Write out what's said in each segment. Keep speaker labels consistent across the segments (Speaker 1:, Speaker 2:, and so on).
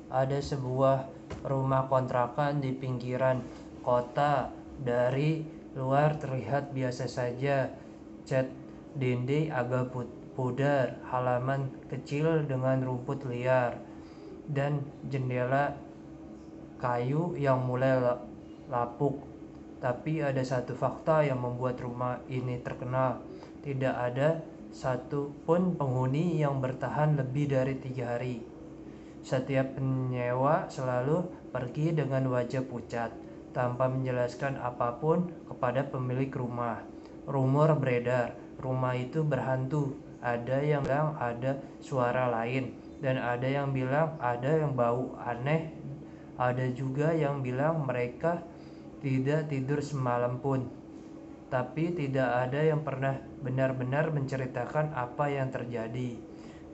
Speaker 1: Ada sebuah rumah kontrakan di pinggiran kota. Dari luar terlihat biasa saja. Cat dinding agak pudar, halaman kecil dengan rumput liar, dan jendela kayu yang mulai lapuk. Tapi ada satu fakta yang membuat rumah ini terkenal. Tidak ada satu pun penghuni yang bertahan lebih dari 3 hari. Setiap penyewa selalu pergi dengan wajah pucat, tanpa menjelaskan apapun kepada pemilik rumah. Rumor beredar, rumah itu berhantu. Ada yang bilang ada suara lain, dan ada yang bilang ada yang bau aneh. Ada juga yang bilang mereka tidak tidur semalam pun. Tapi tidak ada yang pernah benar-benar menceritakan apa yang terjadi.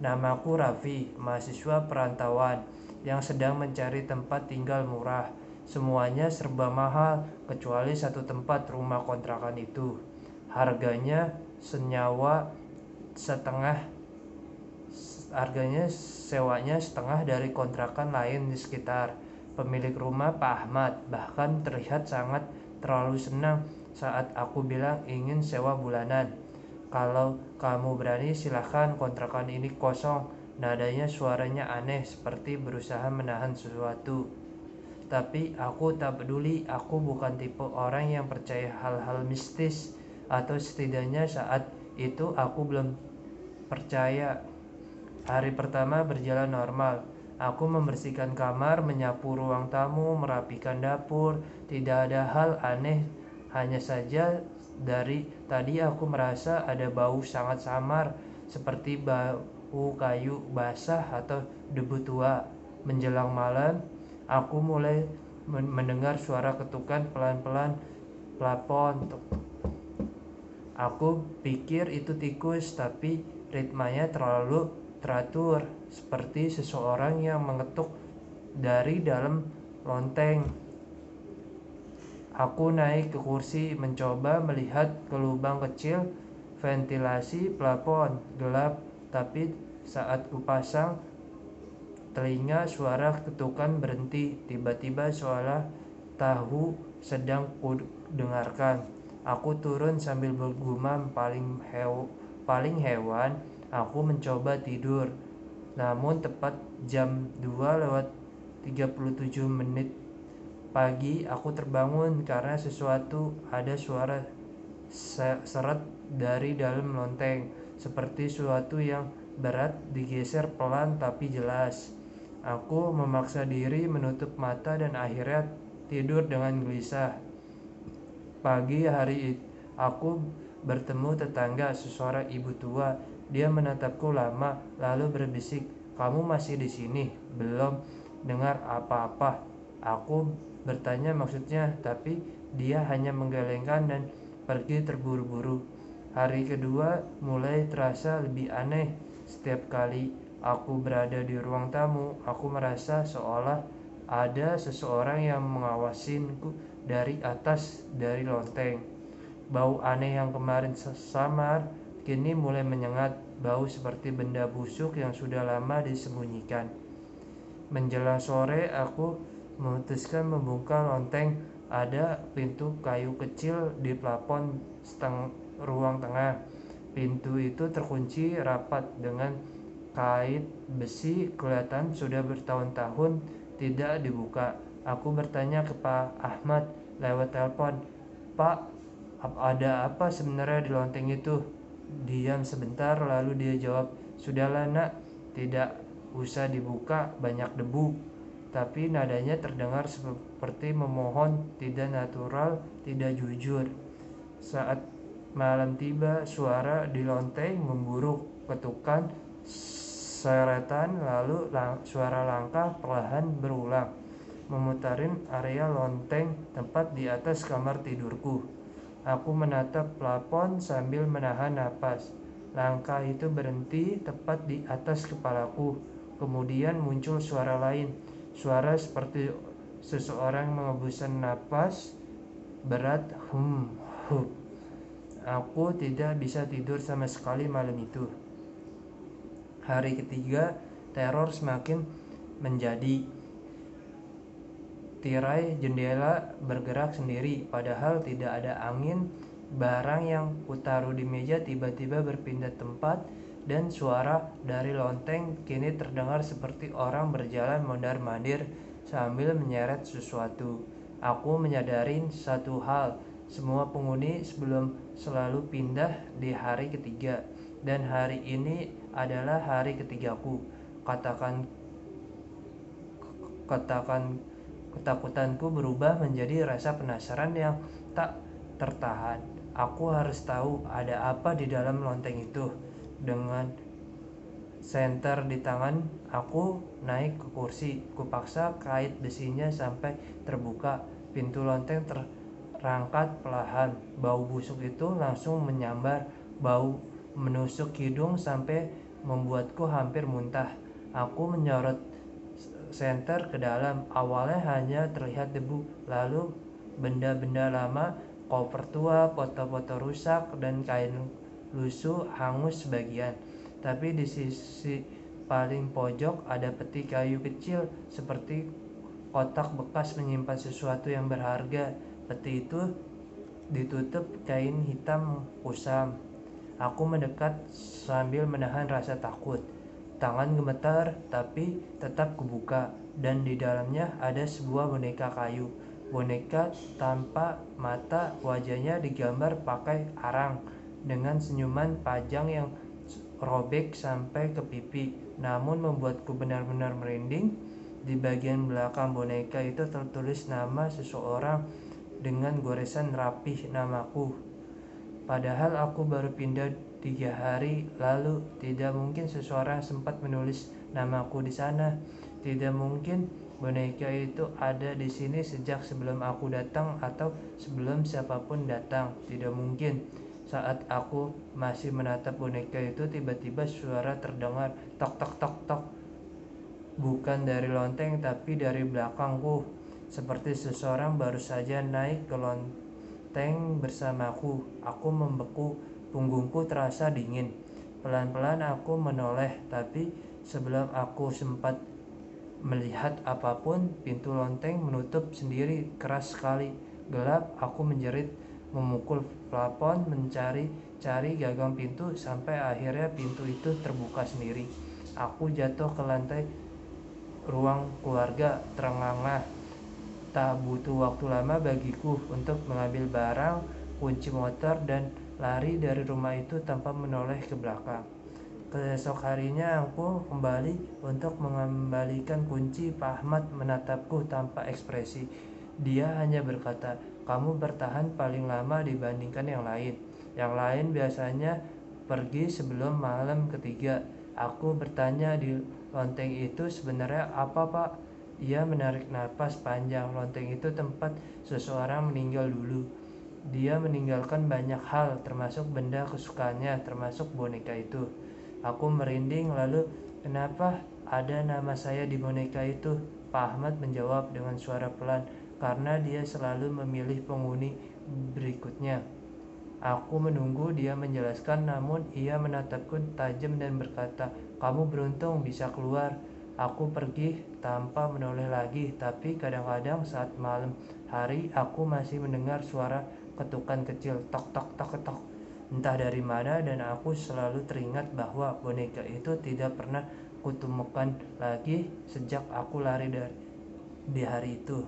Speaker 1: Namaku Raffi, mahasiswa perantauan yang sedang mencari tempat tinggal murah. Semuanya serba mahal kecuali satu tempat rumah kontrakan itu. Harganya senyawa setengah Harganya sewanya setengah dari kontrakan lain di sekitar. Pemilik rumah, Pak Ahmad, bahkan terlihat sangat terlalu senang saat aku bilang ingin sewa bulanan. Kalau kamu berani silahkan, kontrakan ini kosong. Nadanya suaranya aneh seperti berusaha menahan sesuatu. Tapi aku tak peduli, aku bukan tipe orang yang percaya hal-hal mistis. Atau setidaknya saat itu aku belum percaya. Hari pertama berjalan normal. Aku membersihkan kamar, menyapu ruang tamu, merapikan dapur. Tidak ada hal aneh. Hanya saja dari tadi aku merasa ada bau sangat samar, seperti bau kayu basah atau debu tua. Menjelang malam, aku mulai mendengar suara ketukan pelan-pelan plafon. Aku pikir itu tikus, tapi ritmenya terlalu teratur, seperti seseorang yang mengetuk dari dalam lonteng. Aku naik ke kursi, mencoba melihat ke lubang kecil ventilasi plafon. Gelap, tapi saat kupasang telinga, suara ketukan berhenti. Tiba-tiba seolah tahu sedang kudengarkan. Aku turun sambil bergumam, paling hewan. Aku mencoba tidur. Namun tepat jam 2 lewat 37 menit pagi aku terbangun karena ada suara seret dari dalam lonteng, seperti sesuatu yang berat digeser pelan tapi jelas. Aku memaksa diri menutup mata dan akhirnya tidur dengan gelisah. Pagi hari aku bertemu tetangga, seseorang ibu tua. Dia menatapku lama, lalu berbisik, "Kamu masih di sini?" Belum dengar apa-apa. Aku bertanya maksudnya, tapi dia hanya menggelengkan dan pergi terburu-buru. Hari kedua mulai terasa lebih aneh. Setiap kali aku berada di ruang tamu, aku merasa seolah ada seseorang yang mengawasinku dari atas, dari lonteng. Bau aneh yang kemarin samar kini mulai menyengat, bau seperti benda busuk yang sudah lama disembunyikan. Menjelang sore aku memutuskan membuka lonteng. Ada pintu kayu kecil di plafon ruang tengah. Pintu itu terkunci rapat dengan kait besi, kelihatan sudah bertahun-tahun tidak dibuka. Aku bertanya ke Pak Ahmad lewat telepon, "Pak, ada apa sebenarnya di lonteng itu?" Diam sebentar, lalu dia jawab, "Sudahlah nak, tidak usah dibuka, banyak debu." Tapi nadanya terdengar seperti memohon, tidak natural, tidak jujur. Saat malam tiba, suara di lonteng memburuk, ketukan, seretan, lalu suara langkah perlahan berulang, memutarin area lonteng tepat di atas kamar tidurku. Aku menatap plafon sambil menahan napas. Langkah itu berhenti tepat di atas kepalaku. Kemudian muncul suara lain, suara seperti seseorang menghembuskan napas berat. Aku tidak bisa tidur sama sekali malam itu. Hari ketiga, teror semakin menjadi. Tirai jendela bergerak sendiri, padahal tidak ada angin. Barang yang kutaruh di meja tiba-tiba berpindah tempat, dan suara dari lonteng kini terdengar seperti orang berjalan mondar-mandir sambil menyeret sesuatu. Aku menyadari satu hal, semua penghuni sebelum selalu pindah di hari ketiga, dan hari ini adalah hari ketigaku. Katakan Ketakutanku berubah menjadi rasa penasaran yang tak tertahan. Aku harus tahu ada apa di dalam lonteng itu. Dengan senter di tangan, aku naik ke kursi. Kupaksa kait besinya sampai terbuka. Pintu lonteng terangkat perlahan. Bau busuk itu langsung menyambar. Bau menusuk hidung sampai membuatku hampir muntah. Aku menyorot senter ke dalam. Awalnya hanya terlihat debu, lalu benda-benda lama, koper tua, foto-foto rusak, dan kain lusuh hangus sebagian. Tapi di sisi paling pojok ada peti kayu kecil seperti kotak bekas menyimpan sesuatu yang berharga. Peti itu ditutup kain hitam kusam. Aku mendekat sambil menahan rasa takut. Tangan gemetar, tapi tetap kubuka, dan di dalamnya ada sebuah boneka kayu. Boneka tanpa mata, wajahnya digambar pakai arang, dengan senyuman panjang yang robek sampai ke pipi, namun membuatku benar-benar merinding. Di bagian belakang boneka itu tertulis nama seseorang dengan goresan rapih namaku. Padahal aku baru pindah 3 hari lalu. Tidak mungkin seseorang sempat menulis namaku di sana. Tidak mungkin boneka itu ada di sini sejak sebelum aku datang atau sebelum siapapun datang. Tidak mungkin. Saat aku masih menatap boneka itu, tiba-tiba suara terdengar, tok tok tok tok. Bukan dari lonteng, tapi dari belakangku. Seperti seseorang baru saja naik ke lonteng bersamaku. Aku membeku, punggungku terasa dingin. Pelan-pelan aku menoleh, tapi sebelum aku sempat melihat apapun, pintu lonteng menutup sendiri keras sekali. Gelap, aku menjerit, memukul plafon, mencari-cari gagang pintu, sampai akhirnya pintu itu terbuka sendiri. Aku jatuh ke lantai ruang keluarga, terengah-engah. Tak butuh waktu lama bagiku untuk mengambil barang, kunci motor, dan lari dari rumah itu tanpa menoleh ke belakang. Keesok harinya aku kembali untuk mengembalikan kunci. Pak Ahmad menatapku tanpa ekspresi. Dia hanya berkata, "Kamu bertahan paling lama dibandingkan yang lain. Yang lain biasanya pergi sebelum malam ketiga." Aku bertanya, "Di lonteng itu sebenarnya apa, Pak?" Ia menarik napas panjang. "Lonteng itu tempat seseorang meninggal dulu. Dia meninggalkan banyak hal, termasuk benda kesukaannya, termasuk boneka itu." Aku merinding. "Lalu kenapa ada nama saya di boneka itu?" Pak Ahmad menjawab dengan suara pelan, "Karena dia selalu memilih penghuni berikutnya." Aku menunggu dia menjelaskan, namun ia menatapku tajam dan berkata, "Kamu beruntung bisa keluar." Aku pergi tanpa menoleh lagi, tapi kadang-kadang saat malam hari aku masih mendengar suara ketukan kecil, tok tok tok tok, entah dari mana, dan aku selalu teringat bahwa boneka itu tidak pernah kutemukan lagi sejak aku lari di hari itu.